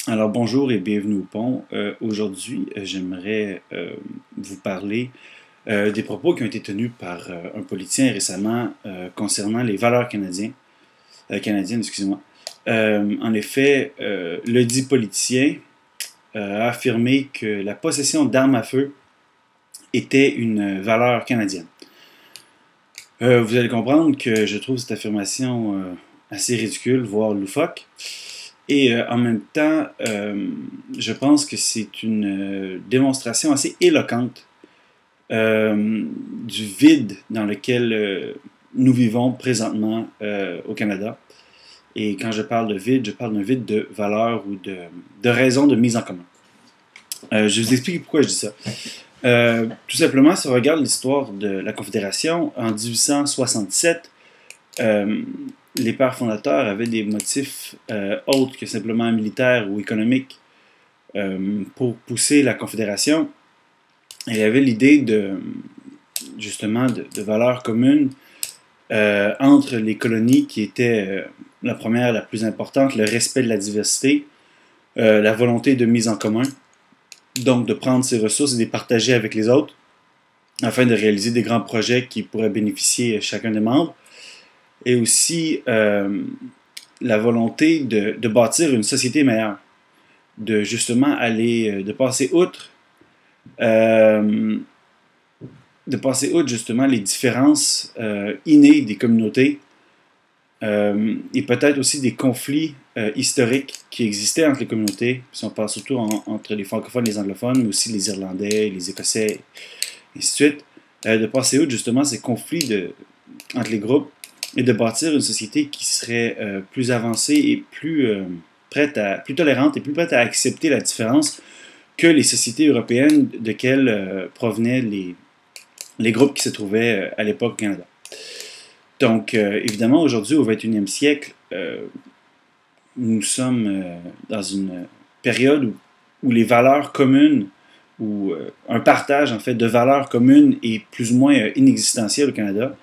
Alors bonjour et bienvenue au pont. Aujourd'hui, j'aimerais vous parler des propos qui ont été tenus par un politicien récemment concernant les valeurs canadiennes, excusez-moi. En effet, le dit politicien a affirmé que la possession d'armes à feu était une valeur canadienne. Vous allez comprendre que je trouve cette affirmation assez ridicule, voire loufoque. Et en même temps, je pense que c'est une démonstration assez éloquente du vide dans lequel nous vivons présentement au Canada. Et quand je parle de vide, je parle d'un vide de valeurs ou de raisons de mise en commun. Je vous explique pourquoi je dis ça. Tout simplement, si on regarde l'histoire de la Confédération, en 1867, les pères fondateurs avaient des motifs autres que simplement militaires ou économiques pour pousser la Confédération. Et il y avait l'idée justement de valeurs communes entre les colonies qui étaient la première, la plus importante, le respect de la diversité, la volonté de mise en commun, donc de prendre ces ressources et de les partager avec les autres afin de réaliser des grands projets qui pourraient bénéficier chacun des membres. Et aussi la volonté de bâtir une société meilleure, de justement de passer outre justement les différences innées des communautés et peut-être aussi des conflits historiques qui existaient entre les communautés, si on parle surtout entre les francophones et les anglophones, mais aussi les Irlandais, les Écossais, et ainsi de suite, de passer outre justement ces conflits entre les groupes et de bâtir une société qui serait plus avancée et plus tolérante et plus prête à accepter la différence que les sociétés européennes desquelles provenaient les groupes qui se trouvaient à l'époque au Canada. Donc, évidemment, aujourd'hui, au 21e siècle, nous sommes dans une période où les valeurs communes, ou un partage en fait de valeurs communes est plus ou moins inexistentiel au Canada.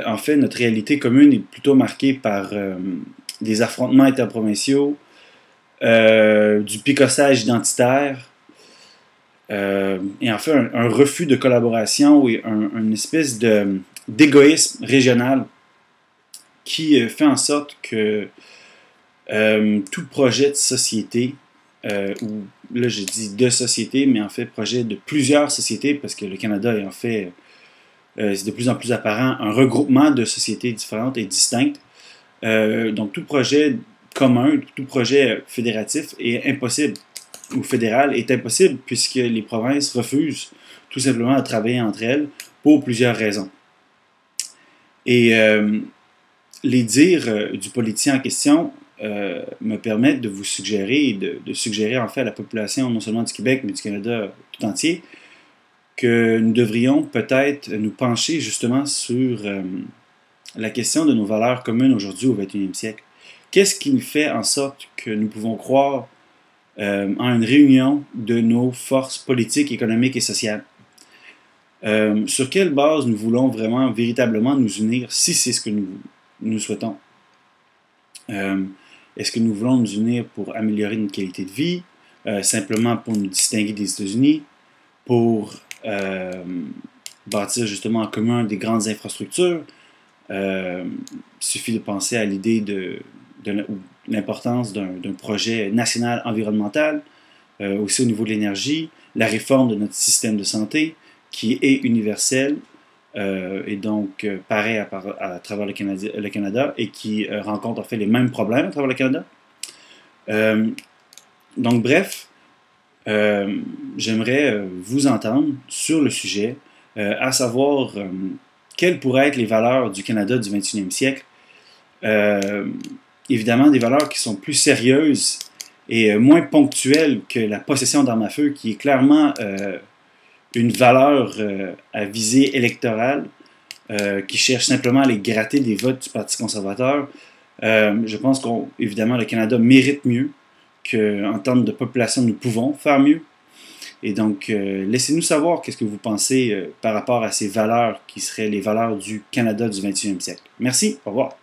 En fait, notre réalité commune est plutôt marquée par des affrontements interprovinciaux, du picossage identitaire, et en fait un refus de collaboration et une espèce d'égoïsme régional qui fait en sorte que tout projet de société, ou là je dis de société, mais en fait projet de plusieurs sociétés, parce que le Canada est en fait c'est de plus en plus apparent, un regroupement de sociétés différentes et distinctes. Donc tout projet commun, tout projet fédératif est impossible, ou fédéral est impossible, puisque les provinces refusent tout simplement de travailler entre elles pour plusieurs raisons. Et les dires du politicien en question me permettent de vous suggérer, et de suggérer en fait à la population, non seulement du Québec, mais du Canada tout entier, que nous devrions peut-être nous pencher justement sur la question de nos valeurs communes aujourd'hui au 21e siècle. Qu'est-ce qui fait en sorte que nous pouvons croire en une réunion de nos forces politiques, économiques et sociales? Sur quelle base nous voulons vraiment, véritablement nous unir, si c'est ce que nous souhaitons? Est-ce que nous voulons nous unir pour améliorer notre qualité de vie, simplement pour nous distinguer des États-Unis, pour bâtir justement en commun des grandes infrastructures? Il suffit de penser à l'idée de l'importance d'un projet national environnemental, aussi au niveau de l'énergie, la réforme de notre système de santé qui est universel et donc pareil à travers le Canada et qui rencontre en fait les mêmes problèmes à travers le Canada. Donc bref, j'aimerais vous entendre sur le sujet, à savoir quelles pourraient être les valeurs du Canada du 21e siècle. Évidemment, des valeurs qui sont plus sérieuses et moins ponctuelles que la possession d'armes à feu, qui est clairement une valeur à visée électorale, qui cherche simplement à les gratter des votes du Parti conservateur. Je pense qu'évidemment, le Canada mérite mieux, qu'en termes de population, nous pouvons faire mieux. Et donc, laissez-nous savoir qu'est-ce que vous pensez par rapport à ces valeurs qui seraient les valeurs du Canada du 21e siècle. Merci, au revoir.